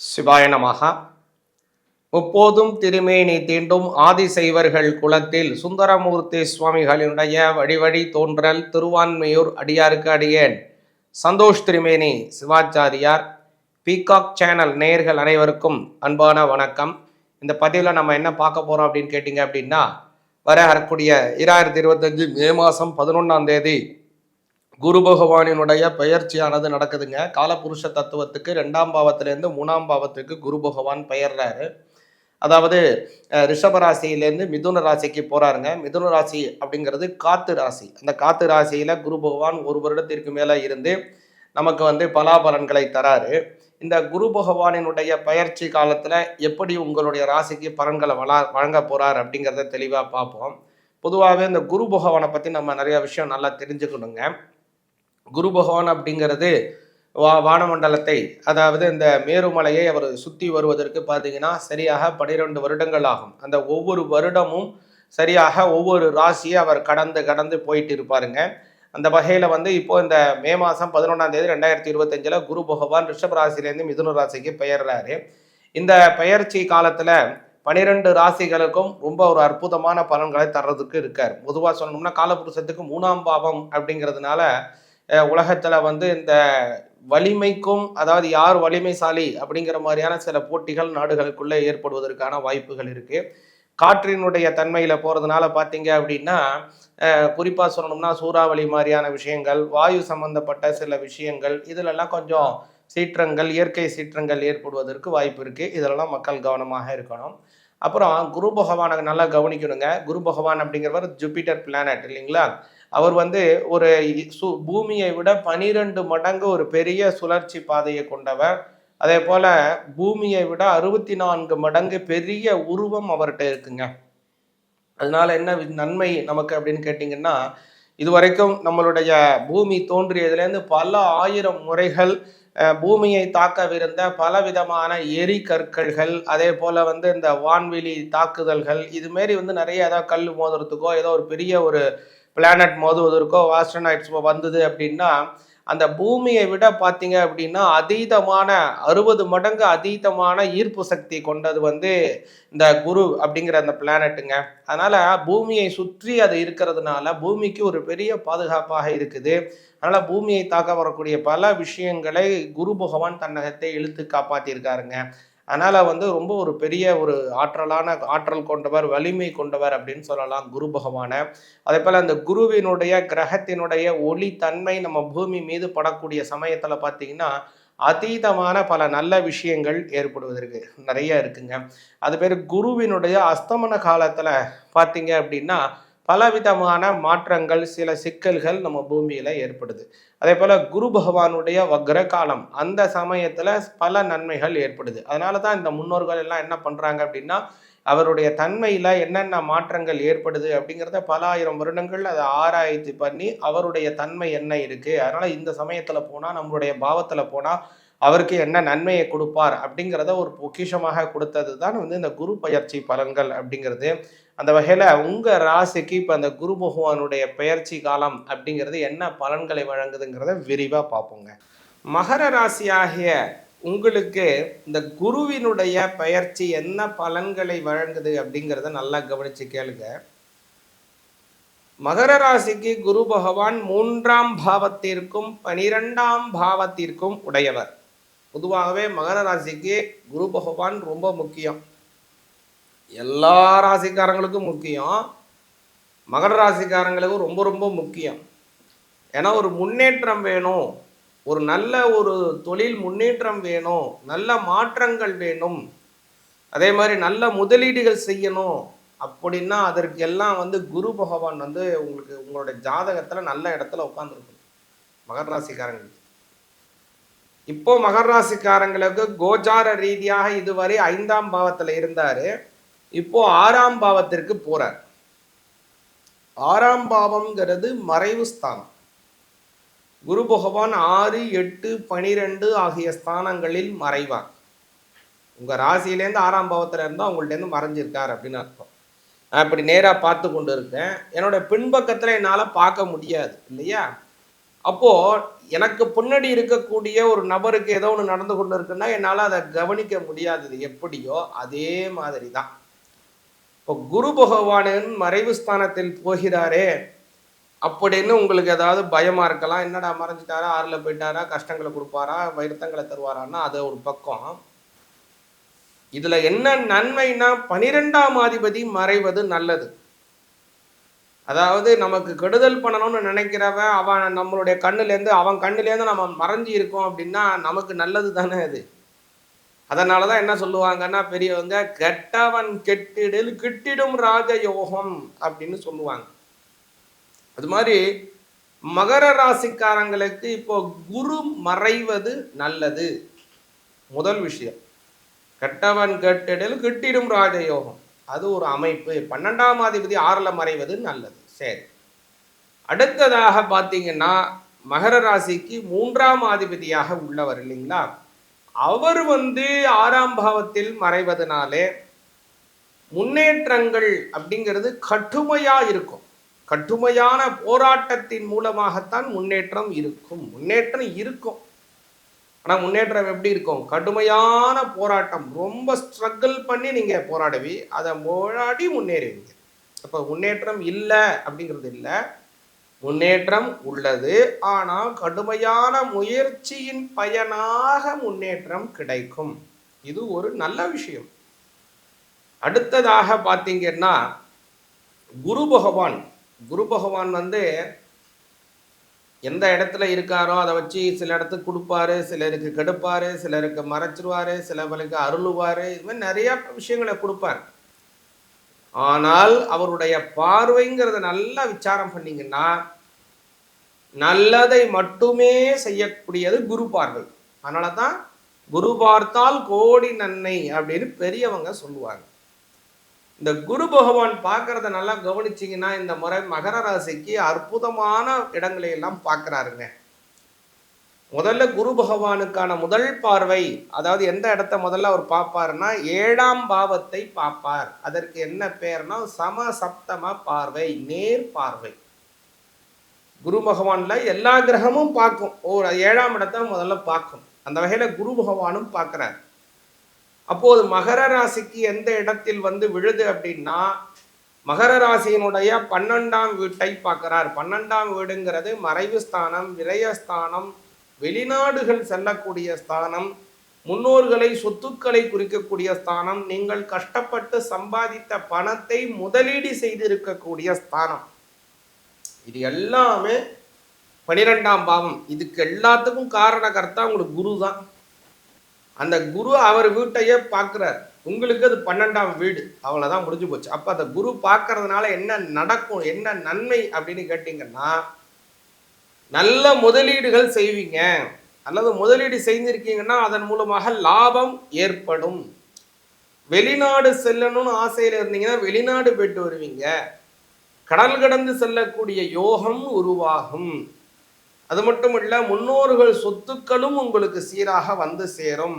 சிவாய நமஹ. முப்போதும் திருமேனி தீண்டும் ஆதிசைவர்கள் குலத்தில் சுந்தரமூர்த்தி சுவாமிகளினுடைய வழிவழி தோன்றல் திருவான்மையூர் அடியாருக்கு அடியேன் சந்தோஷ் திருமேனி சிவாச்சாரியார். பீகாக் சேனல் நேயர்கள் அனைவருக்கும் அன்பான வணக்கம். இந்த பதிவில் நம்ம என்ன பார்க்க போகிறோம் அப்படின்னு கேட்டிங்க அப்படின்னா, வரக்கூடிய 2025 மே மாதம் 11ஆம் தேதி குரு பகவானினுடைய பெயர்ச்சியானது நடக்குதுங்க. காலபுருஷ தத்துவத்துக்கு 2ஆம் பாவத்திலேருந்து 3ஆம் பாவத்துக்கு குரு பகவான் பெயர்றாரு. அதாவது ரிஷபராசியிலேருந்து மிதுன ராசிக்கு போறாருங்க. மிதுன ராசி அப்படிங்கிறது காத்து ராசி. அந்த காத்து ராசியில குரு பகவான் ஒரு வருடத்திற்கு மேலே இருந்து நமக்கு பலாபலன்களை தராரு. இந்த குரு பகவானினுடைய பயிற்சி காலத்துல எப்படி உங்களுடைய ராசிக்கு பலன்களை வழங்க போறார் அப்படிங்கிறத தெளிவா பார்ப்போம். பொதுவாகவே இந்த குரு பகவானை பத்தி நம்ம நிறைய விஷயம் நல்லா தெரிஞ்சுக்கணுங்க. குரு பகவான் அப்படிங்கிறது வானமண்டலத்தை, அதாவது இந்த மேருமலையை அவர் சுற்றி வருவதற்கு பார்த்தீங்கன்னா சரியாக 12 வருடங்கள் ஆகும். அந்த ஒவ்வொரு வருடமும் சரியாக ஒவ்வொரு ராசியை அவர் கடந்து கடந்து போயிட்டு இருப்பாருங்க. அந்த வகையில் இப்போ இந்த மே மாதம் 11ஆம் தேதி 2025 குரு பகவான் ரிஷப ராசியிலேருந்து மிதுன ராசிக்கு பெயர்றாரு. இந்த பெயர்ச்சி காலத்தில் 12 ராசிகளுக்கும் ரொம்ப ஒரு அற்புதமான பலன்களை தர்றதுக்கு இருக்கார். பொதுவாக சொல்லணும்னா காலபுருஷத்துக்கு 3ஆம் பாவம் அப்படிங்கிறதுனால உலகத்தில் இந்த வலிமைக்கும், அதாவது யார் வலிமைசாலி அப்படிங்கிற மாதிரியான சில போட்டிகள் நாடுகளுக்குள்ளே ஏற்படுவதற்கான வாய்ப்புகள் இருக்கு. காற்றினுடைய தன்மையில போறதுனால பார்த்தீங்க அப்படின்னா, குறிப்பா சொல்லணும்னா சூறாவளி மாதிரியான விஷயங்கள், வாயு சம்பந்தப்பட்ட சில விஷயங்கள், இதுலெல்லாம் கொஞ்சம் சீற்றங்கள், இயற்கை சீற்றங்கள் ஏற்படுவதற்கு வாய்ப்பு இருக்கு. இதெல்லாம் மக்கள் கவனமாக இருக்கணும். அப்புறம் குரு பகவானை நல்லா கவனிக்கணுங்க. குரு பகவான் அப்படிங்கிறவர் ஜூபிட்டர் பிளானட் இல்லைங்களா? அவர் ஒரு பூமியை விட 12 மடங்கு ஒரு பெரிய சுழற்சி பாதையை கொண்டவர். அதே போல பூமியை விட 64 மடங்கு பெரிய உருவம் அவர்கிட்ட இருக்குங்க. அதனால என்ன நன்மை நமக்கு அப்படின்னு கேட்டிங்கன்னா, இதுவரைக்கும் நம்மளுடைய பூமி தோன்றியதுலேருந்து பல ஆயிரம் முறைகள் பூமியை தாக்கவிருந்த பலவிதமான எரிகற்கள்கள், அதே போல் இந்த வான்வெளி தாக்குதல்கள், இதுமாரி நிறைய ஏதாவது கல் மோதுறதுக்கோ ஏதோ ஒரு பெரிய ஒரு பிளானட் மோதுவதற்கோ ஆஸ்ட்ரோனாய்ட்ஸ் வந்தது அப்படின்னா, அந்த பூமியை விட பார்த்தீங்க அப்படின்னா அதீதமான 60 மடங்கு அதீதமான ஈர்ப்பு சக்தி கொண்டது இந்த குரு அப்படிங்கிற அந்த பிளானட்டுங்க. அதனால பூமியை சுற்றி அது இருக்கிறதுனால பூமிக்கு ஒரு பெரிய பாதுகாப்பாக இருக்குது. அதனால பூமியை தாக்க வரக்கூடிய பல விஷயங்களை குரு பகவான் தன்னகத்தை இழுத்து காப்பாற்றியிருக்காருங்க. அதனால ரொம்ப ஒரு பெரிய ஒரு ஆற்றல் கொண்டவர், வலிமை கொண்டவர் அப்படின்னு சொல்லலாம் குரு பகவானை. அதே போல அந்த குருவினுடைய கிரகத்தினுடைய ஒளி தன்மை நம்ம பூமி மீது படக்கூடிய சமயத்துல பார்த்தீங்கன்னா அதீதமான பல நல்ல விஷயங்கள் ஏற்படுவதற்கு நிறைய இருக்குங்க. அது பேர் குருவினுடைய அஸ்தமன காலத்துல பார்த்தீங்க அப்படின்னா பலவிதமான மாற்றங்கள், சில சிக்கல்கள் நம்ம பூமியில ஏற்படுது. அதே போல குரு பகவானுடைய வக்ர காலம், அந்த சமயத்துல பல நன்மைகள் ஏற்படுது. அதனால தான் இந்த முன்னோர்கள் எல்லாம் என்ன பண்றாங்க அப்படின்னா, அவருடைய தன்மையில என்னென்ன மாற்றங்கள் ஏற்படுது அப்படிங்கிறத பல ஆயிரம் வருடங்கள் அதை ஆராய்ச்சி பண்ணி அவருடைய தன்மை என்ன இருக்கு, அதனால இந்த சமயத்துல போனா நம்மளுடைய பாவத்துல போனா அவருக்கு என்ன நன்மையை கொடுப்பார் அப்படிங்கிறத ஒரு பொக்கிஷமாக கொடுத்தது தான் இந்த குரு பயிற்சி பலன்கள் அப்படிங்கிறது. அந்த வகையில் உங்கள் ராசிக்கு இப்போ அந்த குரு பகவானுடைய பெயர்ச்சி காலம் அப்படிங்கிறது என்ன பலன்களை வழங்குதுங்கிறத விரிவாக பார்ப்போங்க. மகர ராசி ஆகிய உங்களுக்கு இந்த குருவினுடைய பெயர்ச்சி என்ன பலன்களை வழங்குது அப்படிங்கிறத நல்லா கவனிச்சு கேளுங்க. மகர ராசிக்கு குரு பகவான் 3ஆம் பாவத்திற்கும் 12ஆம் பாவத்திற்கும் உடையவர். பொதுவாகவே மகர ராசிக்கு குரு பகவான் ரொம்ப முக்கியம். எல்லா ராசிக்காரங்களுக்கும் முக்கியம், மகர ராசிக்காரங்களுக்கும் ரொம்ப ரொம்ப முக்கியம். ஏன்னா ஒரு முன்னேற்றம் வேணும், ஒரு நல்ல ஒரு தொழில் முன்னேற்றம் வேணும், நல்ல மாற்றங்கள் வேணும், அதே மாதிரி நல்ல முதலீடுகள் செய்யணும் அப்படின்னா அதற்கு எல்லாம் குரு பகவான் உங்களுக்கு உங்களுடைய ஜாதகத்தில் நல்ல இடத்துல உட்காந்துருக்கணும் மகர ராசிக்காரங்களுக்கு. இப்போ மகர ராசிக்காரங்களுக்கு கோச்சார ரீதியாக இதுவரை 5ஆம் பாவத்தில் இருந்தாரு, இப்போ 6ஆம் பாவத்திற்கு போறார். 6ஆம் பாவம்ங்கிறது மறைவு ஸ்தானம். குரு பகவான் 6, 8, 12 ஆகிய ஸ்தானங்களில் மறைவார். உங்க ராசியிலேருந்து 6ஆம் பாவத்தில் இருந்தால் உங்கள்ட்ட இருந்து மறைஞ்சிருக்கார் அப்படின்னு அர்த்தம். நான் இப்படி நேராக பார்த்து கொண்டு இருக்கேன், என்னோட பின்பக்கத்தில் என்னால் பார்க்க முடியாது இல்லையா? அப்போ எனக்கு பின்னாடி இருக்கக்கூடிய ஒரு நபருக்கு ஏதோ ஒன்று நடந்து கொண்டு இருக்குன்னா என்னால் அதை கவனிக்க முடியாதது எப்படியோ அதே மாதிரி தான். இப்போ குரு பகவானின் மறைவு ஸ்தானத்தில் போகிறாரே அப்படின்னு உங்களுக்கு ஏதாவது பயமா இருக்கலாம். என்னடா மறைஞ்சிட்டாரா, ஆறுல போயிட்டாரா, கஷ்டங்களை கொடுப்பாரா, வருத்தங்களை தருவாரான்னா அது ஒரு பக்கம். இதுல என்ன நன்மைனா 12ஆம் அதிபதி மறைவது நல்லது. அதாவது நமக்கு கெடுதல் பண்ணணும்னு நினைக்கிறவன் அவன் நம்மளுடைய அவன் கண்ணுலேருந்து நம்ம மறைஞ்சி இருக்கோம் அப்படின்னா நமக்கு நல்லது தானே அது. அதனாலதான் என்ன சொல்லுவாங்கன்னா பெரியவங்க, கெட்டவன் கெட்டிடில் கிட்டிடும் ராஜயோகம் அப்படின்னு சொல்லுவாங்க. அது மாதிரி மகர ராசிக்காரங்களுக்கு இப்போ குரு மறைவது நல்லது. முதல் விஷயம், கெட்டவன் கெட்டிடில் கிட்டிடும் ராஜயோகம், அது ஒரு அமைப்பு. 12ஆம் அதிபதி 6ல் மறைவது நல்லது. சரி, அடுத்ததாக பார்த்தீங்கன்னா மகர ராசிக்கு 3ஆம் அதிபதியாக உள்ளவர் இல்லைங்களா, அவர் 6ஆம் பாவத்தில் மறைவதனாலே முன்னேற்றங்கள் அப்படிங்கிறது கடுமையா இருக்கும். கடுமையான போராட்டத்தின் மூலமாகத்தான் முன்னேற்றம் இருக்கும். முன்னேற்றம் இருக்கும், ஆனால் முன்னேற்றம் எப்படி இருக்கும்? கடுமையான போராட்டம், ரொம்ப ஸ்ட்ரகிள் பண்ணி நீங்கள் போராடுவி, அதை போராடி முன்னேறுவீங்க. அப்போ முன்னேற்றம் இல்லை அப்படிங்கிறது இல்லை, முன்னேற்றம் உள்ளது. ஆனால் கடுமையான முயற்சியின் பயனாக முன்னேற்றம் கிடைக்கும். இது ஒரு நல்ல விஷயம். அடுத்ததாக பார்த்தீங்கன்னா குரு பகவான் எந்த இடத்துல இருக்காரோ அதை வச்சு சில இடத்துக்கு கொடுப்பாரு, சிலருக்கு கெடுப்பாரு, சிலருக்கு மறைச்சிருவாரு, சிலருக்கு அருளுவாரு, இது மாதிரி நிறைய விஷயங்களை கொடுப்பார். ஆனால் அவருடைய பார்வைங்கிறத நல்லா விசாரம் பண்ணீங்கன்னா நல்லதை மட்டுமே செய்யக்கூடியது குரு பார்வை. அதனால தான் குரு பார்த்தால் கோடி நன்மை அப்படின்னு பெரியவங்க சொல்லுவாங்க. இந்த குரு பகவான் பார்க்கறத நல்லா கவனிச்சிங்கன்னா இந்த முறை மகர ராசிக்கு அற்புதமான இடங்களை எல்லாம் பார்க்குறாருங்க. முதல்ல குரு பகவானுக்கான முதல் பார்வை, அதாவது எந்த இடத்த முதல்ல அவர் பார்ப்பாருன்னா 7ஆம் பாவத்தை பார்ப்பார். அதற்கு என்ன பேர்னா சமசப்தம பார்வை, நேர் பார்வை. குரு பகவான்ல எல்லா கிரகமும் பார்க்கும், 7ஆம் இடத்தை முதல்ல பார்க்கும். அந்த வகையில குரு பகவானும் பார்க்கிறார். அப்போது மகர ராசிக்கு எந்த இடத்தில் விழுது அப்படின்னா மகர ராசியினுடைய 12ஆம் வீட்டை பார்க்கிறார். 12ஆம் வீடுங்கிறது மறைவு ஸ்தானம், விரயஸ்தானம், வெளிநாடுகள் செல்லக்கூடிய ஸ்தானம், முன்னோர்களை சொத்துக்களை குறிக்கக்கூடிய ஸ்தானம், நீங்கள் கஷ்டப்பட்டு சம்பாதித்த பணத்தை முதலீடு செய்திருக்கக்கூடிய ஸ்தானம். இது எல்லாமே 12ஆம் பாவம். இதுக்கு எல்லாத்துக்கும் காரணகர்த்தா உங்களுக்கு குரு தான். அந்த குரு அவர் வீட்டையே பார்க்குறார், உங்களுக்கு அது 12ஆம் வீடு, அவ்வளோதான், முடிஞ்சு போச்சு. அப்போ அந்த குரு பார்க்கறதுனால என்ன நடக்கும், என்ன நன்மை அப்படின்னு கேட்டிங்கன்னா நல்ல முதலீடுகள் செய்வீங்க, அல்லது முதலீடு செய்திருக்கீங்கன்னா அதன் மூலமாக லாபம் ஏற்படும். வெளிநாடு செல்லணும்னு ஆசையில் இருந்தீங்கன்னா வெளிநாடு போயிட்டு வருவீங்க. கடல் கடந்து செல்லக்கூடிய யோகம் உருவாகும். அது மட்டும் இல்லை, முன்னோர்கள் சொத்துக்களும் உங்களுக்கு சீராக சேரும்.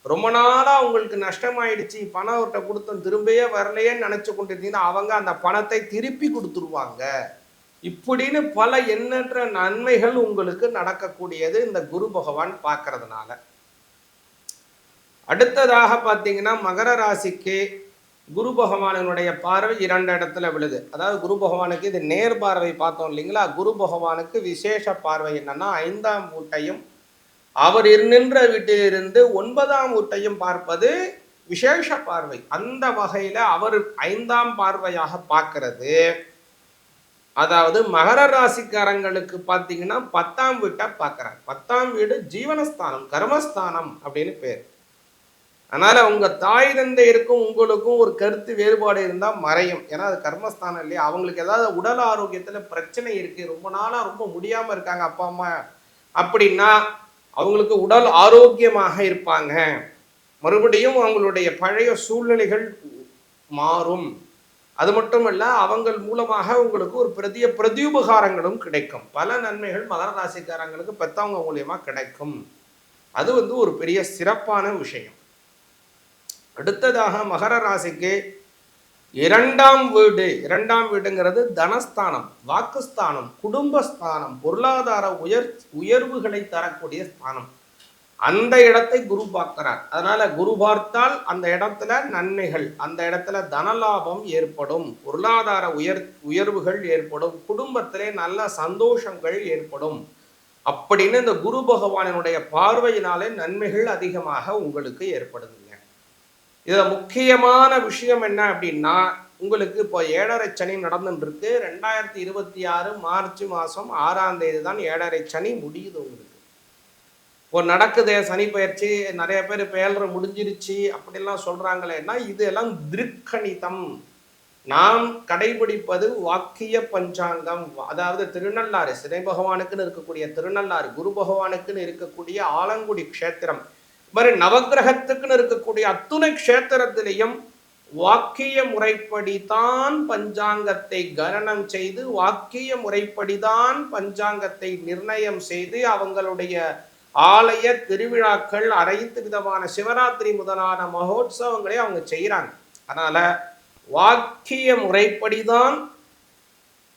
ரொம்ப நாளாக உங்களுக்கு நஷ்டமாயிடுச்சு, பணம் அவர்கிட்ட கொடுத்தோம் திரும்பியே வரலையேன்னு நினச்சி கொண்டிருந்தீங்கன்னா அவங்க அந்த பணத்தை திருப்பி கொடுத்துருவாங்க. இப்படின்னு பல எண்ணற்ற நன்மைகள் உங்களுக்கு நடக்கக்கூடியது இந்த குரு பகவான் பார்க்கறதுனால. அடுத்ததாக பார்த்தீங்கன்னா மகர ராசிக்கு குரு பகவானுடைய பார்வை 2 இடத்துல விழுது. அதாவது குரு பகவானுக்கு இது நேர் பார்வை பார்த்தோம் இல்லைங்களா, குரு பகவானுக்கு விசேஷ பார்வை என்னன்னா 5ஆம் வீட்டையும் அவர் நின்ற வீட்டிலிருந்து 9ஆம் வீட்டையும் பார்ப்பது விசேஷ பார்வை. அந்த வகையில அவர் 5ஆம் பார்வையாக பார்க்கிறது. அதாவது மகர ராசிக்காரங்களுக்கு பார்த்தீங்கன்னா 10ஆம் வீட்டை பார்க்கிறார். 10ஆம் வீடு ஜீவனஸ்தானம், கர்மஸ்தானம் அப்படின்னு பேர். அதனால உங்க தாய் தந்தை இருக்கும் உங்களுக்கும் ஒரு கருத்து வேறுபாடு இருந்தால் மறையும். ஏன்னா அது கர்மஸ்தானம் இல்லையா. அவங்களுக்கு ஏதாவது உடல் ஆரோக்கியத்துல பிரச்சனை இருக்கு, ரொம்ப நாளா ரொம்ப முடியாம இருக்காங்க அப்பா அம்மா அப்படின்னா அவங்களுக்கு உடல் ஆரோக்கியமாக இருப்பாங்க. மறுபடியும் அவங்களுடைய பழைய சூழ்நிலைகள் மாறும். அது மட்டும் இல்ல, அவங்கள் மூலமாக உங்களுக்கு ஒரு பிரதியுபகாரங்களும் கிடைக்கும். பல நன்மைகள் மகர ராசிக்காரங்களுக்கு பெற்றவங்க மூலியமா கிடைக்கும். அது ஒரு பெரிய சிறப்பான விஷயம். அடுத்ததாக மகர ராசிக்கு இரண்டாம் வீடுங்கிறது தனஸ்தானம், வாக்குஸ்தானம், குடும்பஸ்தானம், பொருளாதார உயர்வுகளை தரக்கூடிய ஸ்தானம். அந்த இடத்தை குரு பார்க்கிறார். அதனால குரு பார்த்தால் அந்த இடத்துல நன்மைகள், அந்த இடத்துல தனலாபம் ஏற்படும், பொருளாதார உயர்வுகள் ஏற்படும், குடும்பத்திலே நல்ல சந்தோஷங்கள் ஏற்படும் அப்படின்னு இந்த குரு பகவானினுடைய பார்வையினாலே நன்மைகள் அதிகமாக உங்களுக்கு ஏற்படுதுங்க. இதுல முக்கியமான விஷயம் என்ன அப்படின்னா, உங்களுக்கு இப்போ 7.5 சனி நடந்துட்டு இருக்கு. 2026 மார்ச் மாதம் 6ஆம் தேதி தான் 7.5 சனி முடியுது. உங்களுக்கு ஒரு நடக்குதே சனி பயிற்சி, நிறைய பேர் பேர் முடிஞ்சிருச்சு அப்படிலாம் சொல்றாங்களேன்னா, இதெல்லாம் திருக்கணிதம். நாம் கடைபிடிப்பது வாக்கிய பஞ்சாங்கம். அதாவது திருநள்ளாறு, சினை பகவானுக்குன்னு இருக்கக்கூடிய திருநள்ளாறு, குரு பகவானுக்குன்னு இருக்கக்கூடிய ஆலங்குடி க்ஷேத்திரம், மாதிரி நவகிரகத்துக்குன்னு இருக்கக்கூடிய அத்துணை க்ஷேத்திரத்திலையும் வாக்கிய முறைப்படிதான் பஞ்சாங்கத்தை கணனம் செய்து, வாக்கிய முறைப்படிதான் பஞ்சாங்கத்தை நிர்ணயம் செய்து, அவங்களுடைய ஆலய திருவிழாக்கள், அனைத்து விதமான சிவராத்திரி முதலான மகோத்சவங்களை அவங்க செய்கிறாங்க. அதனால வாக்கிய முறைப்படிதான்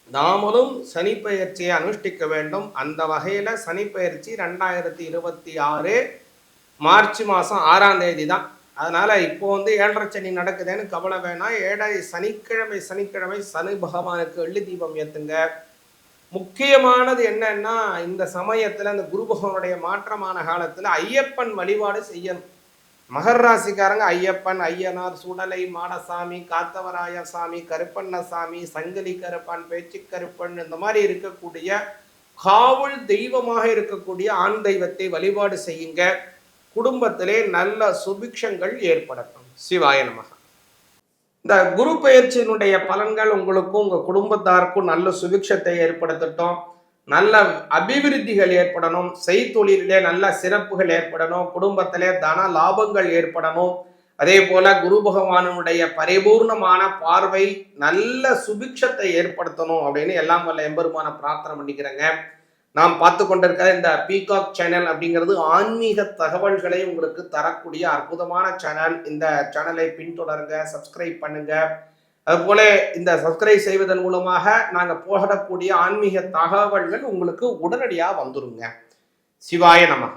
நாமளும் சனி பயிற்சியை அனுஷ்டிக்க வேண்டும். அந்த வகையில் சனி பயிற்சி 2026 மார்ச் மாதம் 6ஆம் தேதி தான். அதனால் இப்போ 7.5 சனி நடக்குதுன்னு கவலை வேணாம். 7 சனிக்கிழமை சனி பகவானுக்கு எள்ளு தீபம் ஏற்றுங்க. முக்கியமானது என்னன்னா, இந்த சமயத்தில் இந்த குரு பகவானுடைய மாற்றமான காலத்தில் ஐயப்பன் வழிபாடு செய்யணும். மகர ராசிக்காரங்க ஐயப்பன், ஐயனார், சுடலை மாடசாமி, காத்தவராய சாமி, கருப்பண்ணசாமி, சங்கிலி கருப்பன், பேச்சு கருப்பன், இந்த மாதிரி இருக்கக்கூடிய காவல் தெய்வமாக இருக்கக்கூடிய ஆண் தெய்வத்தை வழிபாடு செய்யுங்க. குடும்பத்திலே நல்ல சுபிக்ஷங்கள் ஏற்படட்டும். சிவாய நமக. இந்த குரு பயிற்சியினுடைய பலன்கள் உங்களுக்கும் உங்கள் குடும்பத்தாருக்கும் நல்ல சுபிக்ஷத்தை ஏற்படுத்தட்டும், நல்ல அபிவிருத்திகள் ஏற்படணும், செய்தொழிலே நல்ல சிறப்புகள் ஏற்படணும், குடும்பத்திலே தன லாபங்கள் ஏற்படணும். அதே போல குரு பகவானுடைய பரிபூர்ணமான பார்வை நல்ல சுபிக்ஷத்தை ஏற்படுத்தணும் அப்படின்னு எல்லாம் வல்ல எம்பெருமான பிரார்த்தனை பண்ணிக்கிறேங்க. நாம் பார்த்து கொண்டிருக்கிற இந்த பீகாக் சேனல் அப்படிங்கிறது ஆன்மீக தகவல்களை உங்களுக்கு தரக்கூடிய அற்புதமான சேனல். இந்த சேனலை பின்தொடருங்க, சப்ஸ்கிரைப் பண்ணுங்க. அதுபோல இந்த சப்ஸ்கிரைப் செய்வதன் மூலமாக நாங்கள் போடக்கூடிய ஆன்மீக தகவல்கள் உங்களுக்கு உடனடியாக வந்துருங்க. சிவாய நமக.